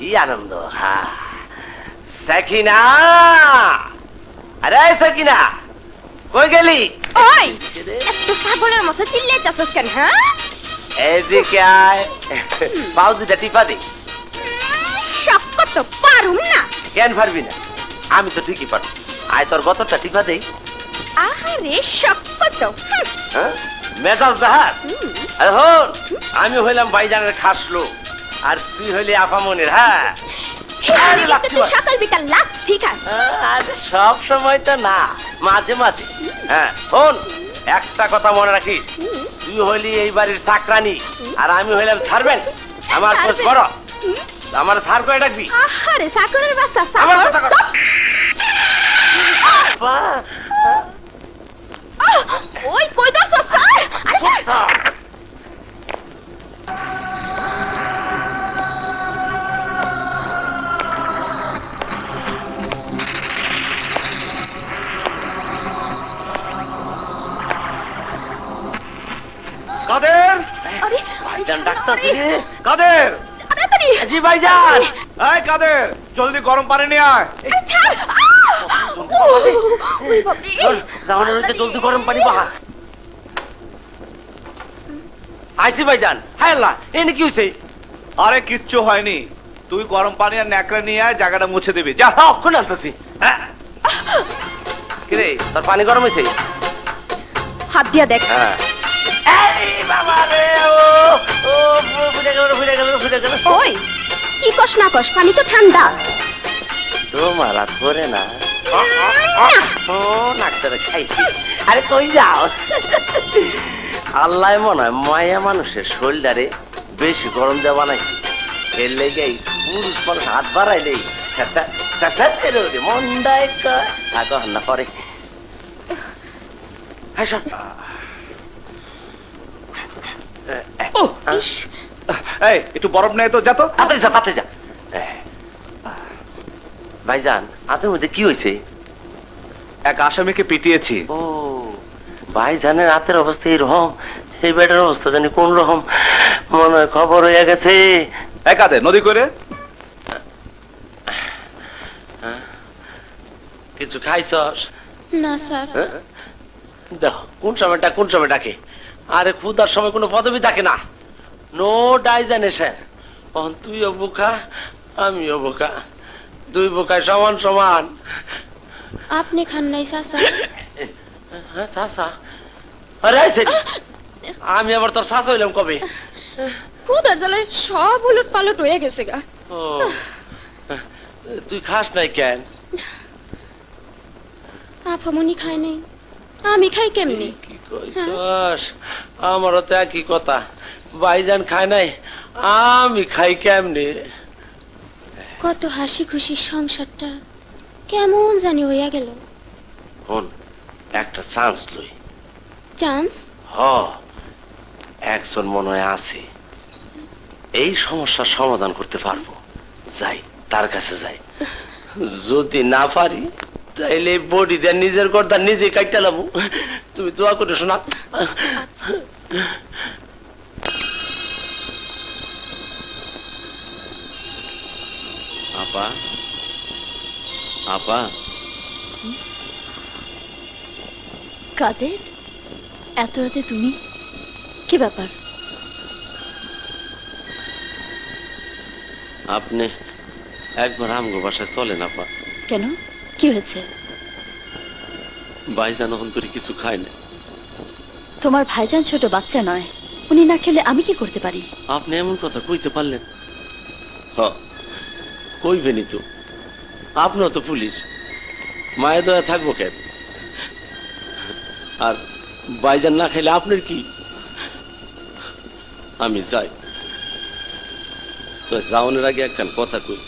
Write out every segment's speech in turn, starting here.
কি আনন্দ। হ্যাঁ সাকিনা, আরে সাকিনা কই গেলি? ওই এত পাগলের মতো চিল্লাইতাছস কেন? হ্যাঁ এদিকে আয়, পাও দুটা টিপা দে। শক্ত তো পারুম না। কেন পারবি না? আমি তো ঠিকই পারবো। আয় তোর গতরটা টিপা দেই। আহারে শক্ত তো। হ্যাঁ মেজাজ জাহাজ। আরে হন, আমি হইলাম ভাইজানের খাস লোক, আর তুই হইলি আপামনির। হ্যাঁ সকাল বিকাল লাগ ঠিক আছে। সব সময় তো না, মাঝে মাঝে। হ্যাঁ শোন, একটা কথা মনে রাখিস, তুই হইলি এই বাড়ির চাকরানি, আর আমি হইলাম সার্ভেন্ট। আমার খোঁজ বড়, আমার সার করে ডাকবি। আহারে চাকরের বাচ্চা আমার কথা কর। ওই কই দছ স্যার? কাদের? আরে ভাইজান ডাক্তার রে। কাদের? তাড়াতাড়ি। জি ভাইজান। এই কাদের, জলদি গরম পানি নিয়ে আয়। ছাড়। ওই বাবা রে। রাওয়ানের হইতে জলদি গরম পানি বাহা। আইসি ভাইজান। হায় আল্লাহ, এনে কি হইছে? আরে কিচ্ছু হয়নি, তুই গরম পানি আর ন্যাকড়া নিয়ে আয়, জায়গাটা মুছে দিবি। যা অক্ষণ আনতেছি। কিরে তোর পানি গরম হয়েছে? হাত দিয়া দেখ। ওই কি কস না কস, পানি তো ঠান্ডা। তোমার আর করে না। নাকটারে খাইছি। আরে কই যাও? আল্লাহ মনে হয় মায়া মানুষের শরীরটারে বেশি গরম দেওয়া নাই। এর লেগেই পুরুষ মানুষ হাত বাড়াইলেই মন্দায় না করে। এই একটু বরফ নেই তো, যা তো। পাতে যা। ভাইজান হাতের মধ্যে কি হয়েছে? এক আসামিকে পিটিয়েছি। ও ভাইজানের হাতের অবস্থা এরকম, এই বেটার অবস্থা জানি কোন রকম, মনে হয় খবর হয়ে গেছে। একাদে নদী করে কিছু খাইছস? না স্যার। দেখো কোন সময় ডাকে। আরে ক্ষুধার সময় কোনো পদবি থাকে না। নো ডাইজেনেশন। তুইও বোকা আমিও বোকা, দুই বোকায় সমান সমান। আপনি খান নাই চাচা? চাচা? আরে আমি আবার তোর চাচা হইলাম কবে? ক্ষুধার জ্বালায় সব উলট পালট হয়ে গেছে গা। ও তুই খাস নাই কেন? আপামনি খায় নাই, আমি খাই কেমনি? কি কইছস? আমারও তো একই কথা, ভাইজান খায় নাই, আমি খাই কেমনি? কত হাসি খুশি সংসারটা কেমন জানি হইয়া গেল। হন একটা চান্স লই। চান্স? হ, একজন মনে হয় আছে এই সমস্যার সমাধান করতে পারবো। যাই তার কাছে যাই, যদি না পারি তাইলে বডি দেন নিজের গর্দা নিজে কাটতে লাবো। তুমি দোয়া করে শোনা। আপা আপা। কাদের? এত রাতে তুমি? কি ব্যাপার? আপনি একবার আমগো বাসায় চলেন আপা। কেন, কি হয়েছে? ভাইজান অন্তরে কিছু খায় না। তোমার ভাইজান ছোট বাচ্চা নয়, উনি না খেলে আমি কি করতে পারি? আপনি এমন কথা কইতে পারলেন? কইবেনি তো, আপনিও তো পুলিশ, মায়ে দয়া থাকবো কেন? আর ভাইজান না খাইলে আপনার কি? আমি যাই, তো যাওয়ানোর আগে একখান কথা কই।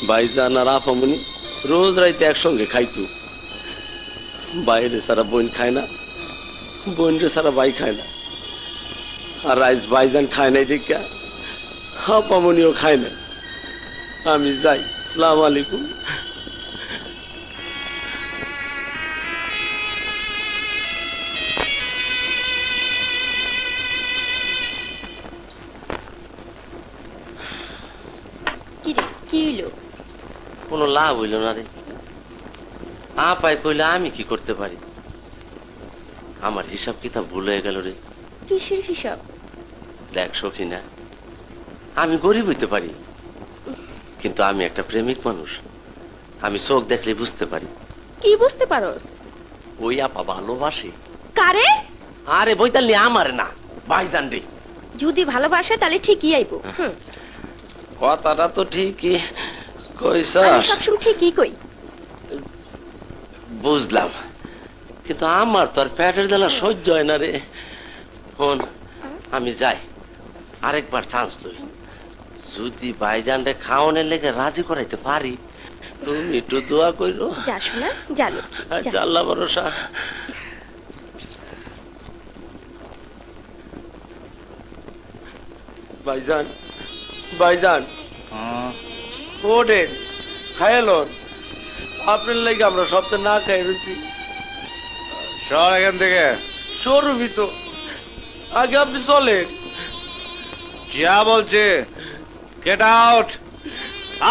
ভাইজান আর আপামনি রোজ রাইতে একসঙ্গে খাইতো। বাইরে সারা বোন খায় না, বোন রে সারা ভাই খায় না। আর আজ ভাইজান খায় নাই দেখা আপামনিও খায় না। আমি যাই, আসসালামু আলাইকুম। লাভ হইল না রে। আপাই কইলে আমি কি করতে পারি? আমার হিসাব কিতাব ভুল হয়ে গেল রে। কিসের হিসাব? দেখ সখিনা, আমি গরিব হইতে পারি, কিন্তু আমি একটা প্রেমিক মানুষ। আমি চোখ দেখলে বুঝতে পারি। কি বুঝতে পারোস? ওই আপা ভালোবাসে। কারে? আরে বইতালি আমার না, ভাইজান রে। যদি ভালোবাসে তাহলে ঠিকই আইবো। কথাটা তো ঠিকই আমি কইছস, সবসময় ঠিকই কই। বুঝলাম, কিন্তু আমার তো আর পেটের জ্বালা সহ্য হয় না রে। শোন, আমি যাই, আরেকবার চান্স লই। যদি ভাইজানরে খাওয়ানোর লেগে রাজি করাইতে পারি, তুমি একটু দোয়া কইরো। যা শোনা, জানো আচ্ছা, আল্লাহ ভরসা। ভাইজান, ভাইজান ওঠেন, খাইলন। আপনার লাগে আমরা সপ্তাহে না খাই রয়েছি। সর এখান থেকে। শোরুমই তো, আগে আপনি চলেন। যা বলছে, গেট আউট,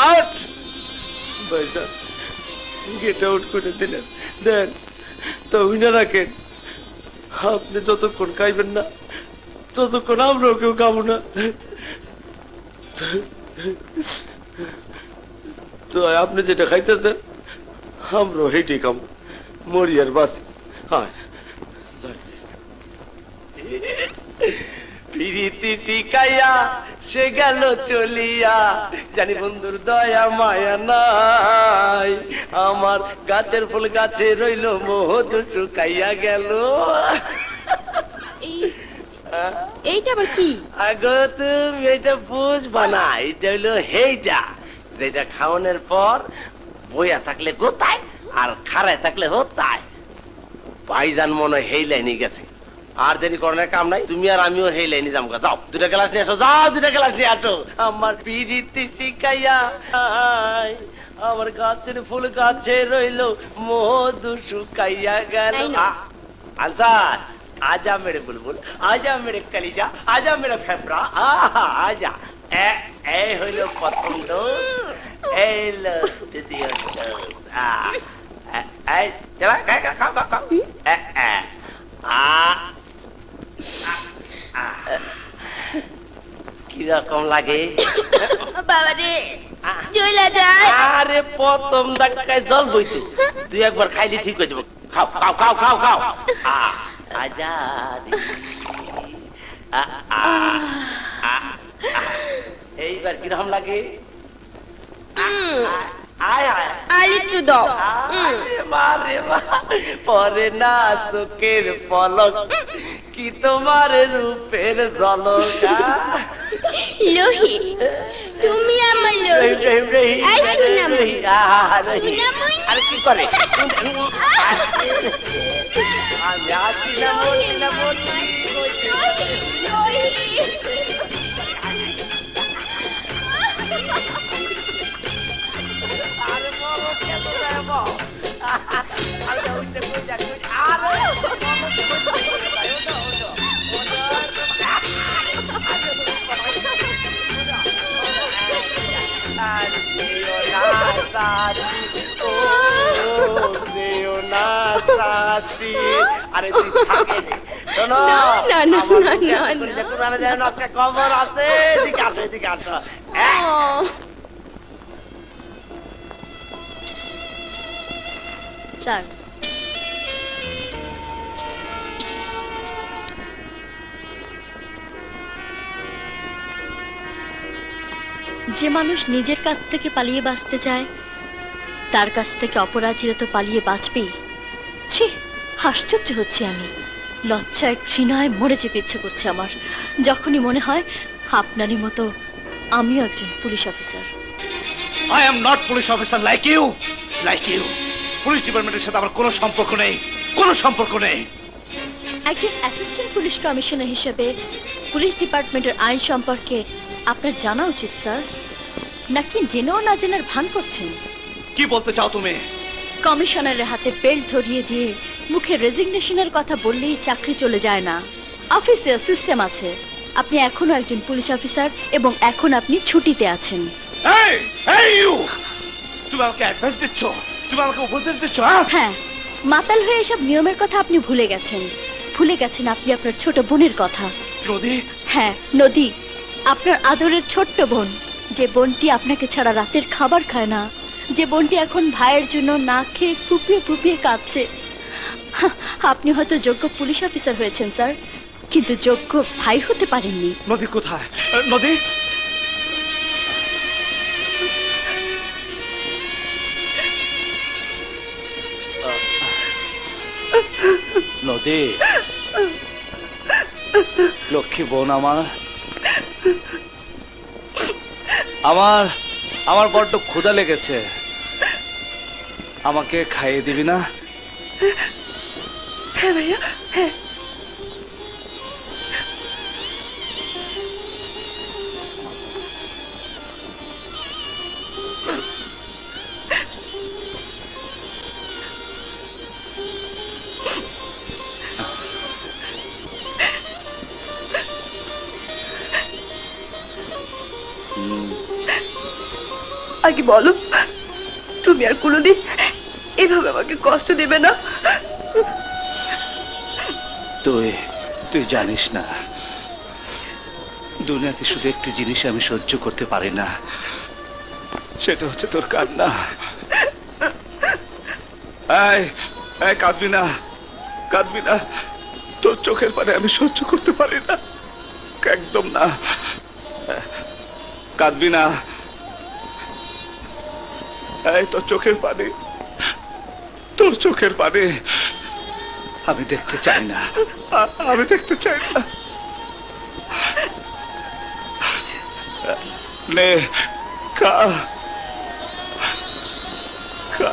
আউট। ভাইজান, গেট আউট করে দিলেন। দেন তো উইনা রাখেন, আপনি যতক্ষণ খাইবেন না ততক্ষণ আমরাও কেউ খাবো না। তো আপনি যেটা খাইতেছেন আমরাও হেঁটেই খাবো, মরি আর বাসি। হ্যাঁ, প্রীতি শিখাইয়া সে গেল চলিয়া, জানি বন্ধুর দয়া মায়া নাই। আমার গাছের ফুল গাছে রইল, মধু শুকাইয়া গেল। এইটা আবার কি? আগো তুমি এটা বুঝবা না, এটা হইলো হেইটা, যেটা খাওয়ানোর পর বইয়া থাকলে গোতায় আর খাড়ায় থাকলে হতায়। ভাইজান মনে হেই লাইনে গেছে, আর দেরি করণের কাম নাই। তুমি আর আমিও হেই লাইনে যাবো। যাও, দুটা গ্লাস নিয়ে আসো, যাও দুটা গ্লাস নিয়ে আসো। আমার পিড়িতি শিখাইয়া আমার গাছের ফুল গাছে রইল, মধু শুকাইয়া গেল। আনসার, आजा मेरे बुलबुल, आजा मेरे कलीजा, आजा मेरा फेफड़ा, आजा। ए হইল প্রথম ডোজ, এই লো দ্বিতীয় ডোজ। এই চলা, খাও খাও খাও। কিরকম লাগে বাবা রে, জয়লা যায়। আরে প্রথম ধাক্কায় জল বইতে, তুই একবার খাইলে ঠিক হয়ে যাবো। খাও খাও খাও খাও খাও। আজাদি, এইবার কিরকম লাগে? আর একটু দাও। পরে না চোখের পলক, কি তোমার রূপের ঝলক। লোহি, তুমি আমার লোহি। এই সোনামণি, সোনামণি। আর কি করে? আমি আসি না মনি না মনি। আরে বলো কেন যাব? আরে ওইটা কই যা কই? আরে আরে তুই থাকে শোনো, একটা খবর আছে। এদিকে আসো, এদিকে আসো। স্যার, যে মানুষ নিজের কাছ থেকে পালিয়ে বাঁচতে চায়, তার কাছ থেকে অপরাধীরা তো পালিয়ে বাঁচবেই। ছি, আশ্চর্য হচ্ছে আমি। লজ্জায় ঘৃণায় মরে যেতে ইচ্ছে করছে আমার, যখনই মনে হয় আপনারই মতো আমিও একজন police officer. I am not police officer like you, like you. Police ডিপার্টমেন্টের সাথে আমার কোনো সম্পর্ক নেই, কোনো সম্পর্ক নেই। একজন অ্যাসিস্ট্যান্ট পুলিশ কমিশনার হিসেবে পুলিশ ডিপার্টমেন্টের আইন সম্পর্কে আপনার জানা উচিত স্যার, নাকি জেনেও না জেনার ভান করছেন? কি বলতে চাও তুমি? কমিশনারের হাতে বেল্ট ধরিয়ে দিয়ে মুখে রেজিগনেশনের কথা বললেই চাকরি চলে যায় না। অফিসিয়াল সিস্টেম আছে। আপনি এখনো একজন পুলিশ অফিসার এবং এখন আপনি ছুটিতে আছেন। Hey, hey you! তুমি আমাকে অ্যাডভাইস দিচ্ছ, তুমি আমাকে উপদেশ দিচ্ছ, হ্যাঁ? হ্যাঁ, মাতাল হয়ে এসব নিয়মের কথা আপনি ভুলে গেছেন। ভুলে গেছেন আপনি আপনার ছোট বোনের কথা। নদী, হ্যাঁ, নদী, আপনার আদরের ছোট্ট বোন, যে বোনটি আপনাকে ছাড়া রাতের খাবার খায় না, যে বোনটি এখন ভাইয়ের জন্য না খেয়ে ফুপিয়ে ফুপিয়ে কাঁদছে। আপনি হয়তো যোগ্য পুলিশ অফিসার হয়েছেন স্যার, কিন্তু যোগ্য ভাই হতে পারেননি। নদী কোথায়? নদী, নদী, লক্ষ্মী বোন আমার, আমার আমার বড্ড ক্ষুধা লেগেছে, আমাকে খাইয়ে দিবি না? হ্যাঁ ভাইয়া, হ্যাঁ। আগে বলো, তুমি আর কোনোদিন এভাবে আমাকে কষ্ট দেবে না? তুই তুই জানিস না, দুনিয়াতে শুধু একটি জিনিস আমি সহ্য করতে পারি না, সেটা হচ্ছে তোর কান্না। এই এই কাঁদবি না, কাঁদবি না, তোর চোখের পানি আমি সহ্য করতে পারি না, একদম না, কাঁদবি না। এই তোর চোখের পানি, তোর চোখের পানি আমি দেখতে চাই না, আমি দেখতে চাই না। নে, খা খা।